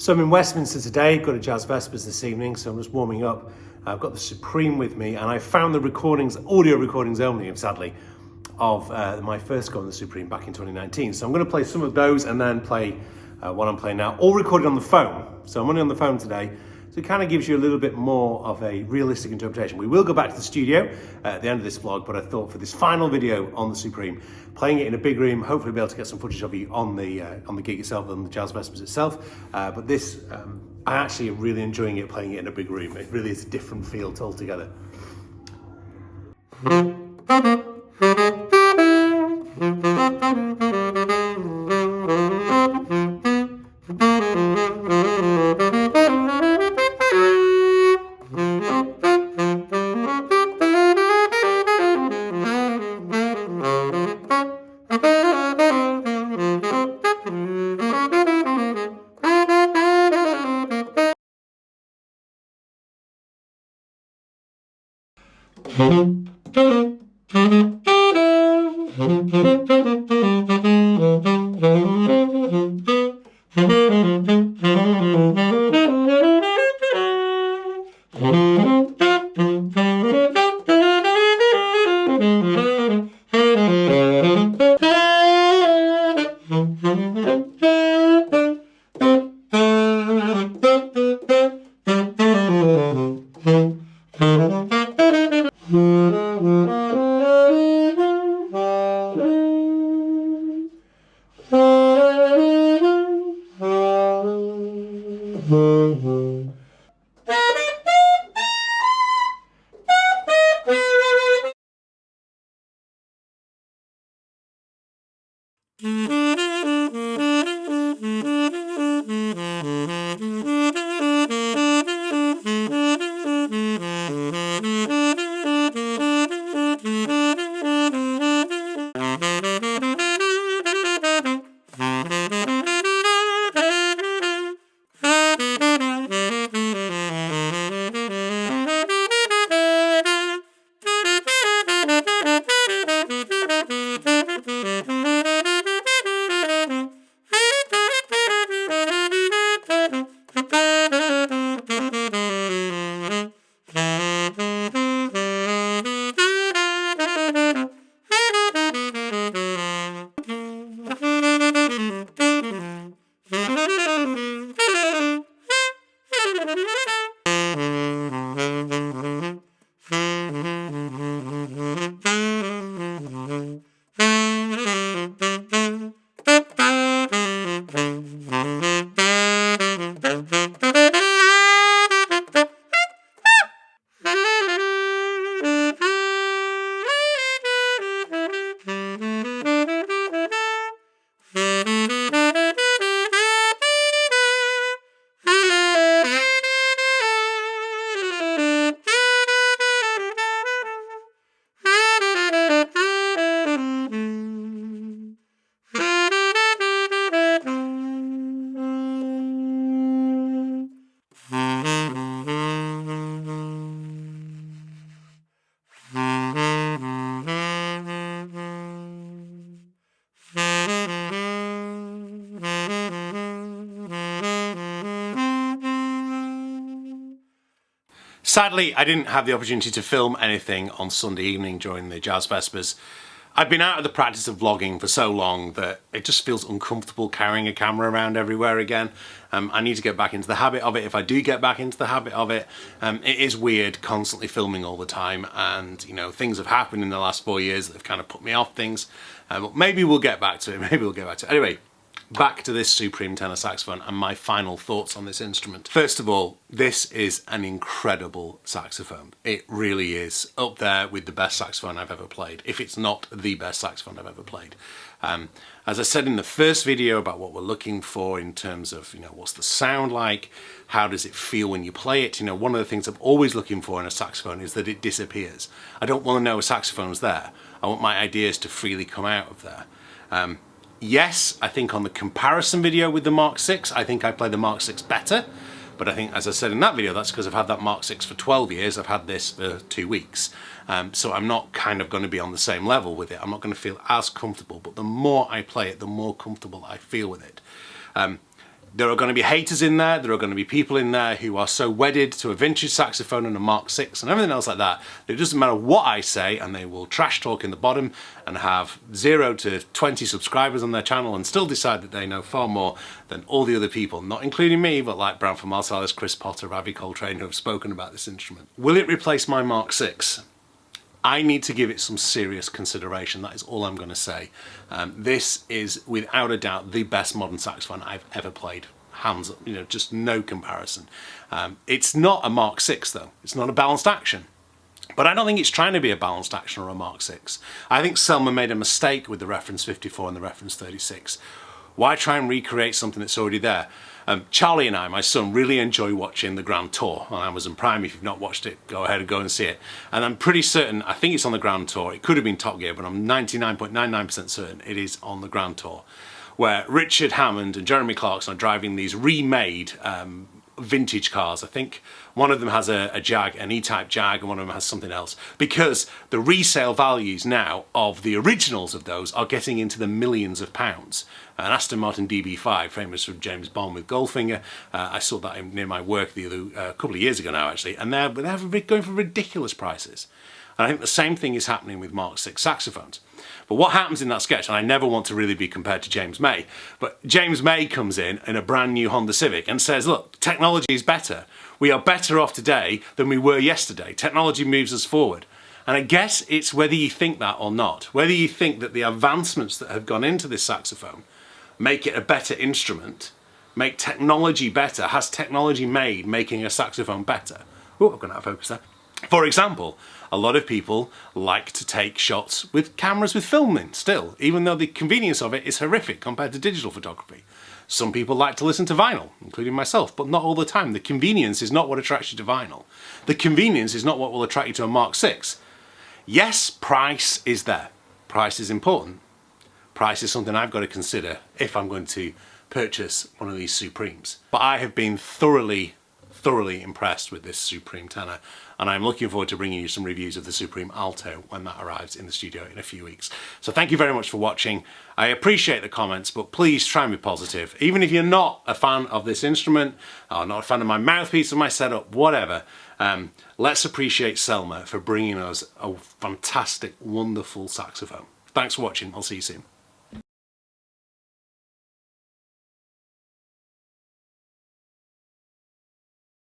So I'm in Westminster today, got a Jazz Vespers this evening, so I'm just warming up. I've got the Supreme with me, and I found the recordings, audio recordings only, sadly, of my first go on the Supreme back in 2019. So I'm going to play some of those and then play what I'm playing now, all recorded on the phone. So I'm only on the phone today, so it kind of gives you a little bit more of a realistic interpretation. We will go back to the studio at the end of this vlog, but I thought for this final video on the Supreme, playing it in a big room, hopefully be able to get some footage of you on the gig itself, on the Jazz Vespers itself. But this, I actually am really enjoying it, playing it in a big room. It really is a different feel altogether. Sadly, I didn't have the opportunity to film anything on Sunday evening during the Jazz Vespers. I've been out of the practice of vlogging for so long that it just feels uncomfortable carrying a camera around everywhere again. I need to get back into the habit of it. If I do get back into the habit of it, it is weird constantly filming all the time, and you know, things have happened in the last 4 years that have kind of put me off things. But maybe we'll get back to it. Maybe we'll get back to it. Anyway, back to this Supreme tenor saxophone and my final thoughts on this instrument. First of all, this is an incredible saxophone. It really is up there with the best saxophone I've ever played, if it's not the best saxophone I've ever played. As I said in the first video about what we're looking for in terms of, you know, what's the sound like, how does it feel when you play it, you know, one of the things I'm always looking for in a saxophone is that it disappears. I don't want to know a saxophone's there. I want my ideas to freely come out of there. Yes, I think on the comparison video with the Mark VI, I think I play the Mark VI better. But I think, as I said in that video, that's because I've had that Mark VI for 12 years. I've had this for 2 weeks. So I'm not kind of going to be on the same level with it. I'm not going to feel as comfortable. But the more I play it, the more comfortable I feel with it. There are going to be haters in there. There are going to be people in there who are so wedded to a vintage saxophone and a Mark VI and everything else like that, that it doesn't matter what I say, and they will trash talk in the bottom and have 0 to 20 subscribers on their channel and still decide that they know far more than all the other people, not including me, but like Branford Marsalis, Chris Potter, Ravi Coltrane, who have spoken about this instrument. Will it replace my Mark VI? I need to give it some serious consideration. That is all I'm going to say. This is without a doubt the best modern saxophone I've ever played. Hands up, you know, just no comparison. It's not a Mark VI though. It's not a balanced action. But I don't think it's trying to be a balanced action or a Mark VI. I think Selmer made a mistake with the reference 54 and the reference 36. Why try and recreate something that's already there? Charlie and I, my son, really enjoy watching the Grand Tour on Amazon Prime. If you've not watched it, go ahead and go and see it. And I'm pretty certain, I think it's on the Grand Tour. It could have been Top Gear, but I'm 99.99% certain it is on the Grand Tour, where Richard Hammond and Jeremy Clarkson are driving these remade vintage cars. I think one of them has a Jag, an E-Type Jag, and one of them has something else, because the resale values now of the originals of those are getting into the millions of pounds. An Aston Martin DB5, famous for James Bond with Goldfinger. I saw that near my work a couple of years ago now, actually, and they're going for ridiculous prices. And I think the same thing is happening with Mark VI saxophones. But what happens in that sketch, and I never want to really be compared to James May, but James May comes in a brand new Honda Civic and says, look, technology is better. We are better off today than we were yesterday. Technology moves us forward. And I guess it's whether you think that or not, whether you think that the advancements that have gone into this saxophone make it a better instrument, make technology better, has technology made making a saxophone better. Oh, I've gone out of focus there. For example, a lot of people like to take shots with cameras with film in still, even though the convenience of it is horrific compared to digital photography. Some people like to listen to vinyl, including myself, but not all the time. The convenience is not what attracts you to vinyl. The convenience is not what will attract you to a Mark VI. Yes, price is there. Price is important. Price is something I've got to consider if I'm going to purchase one of these Supremes. But I have been thoroughly impressed with this Supreme tenor, and I'm looking forward to bringing you some reviews of the Supreme Alto when that arrives in the studio in a few weeks. So thank you very much for watching. I appreciate the comments, but please try and be positive. Even if you're not a fan of this instrument, or not a fan of my mouthpiece or my setup, whatever, let's appreciate Selmer for bringing us a fantastic, wonderful saxophone. Thanks for watching. I'll see you soon.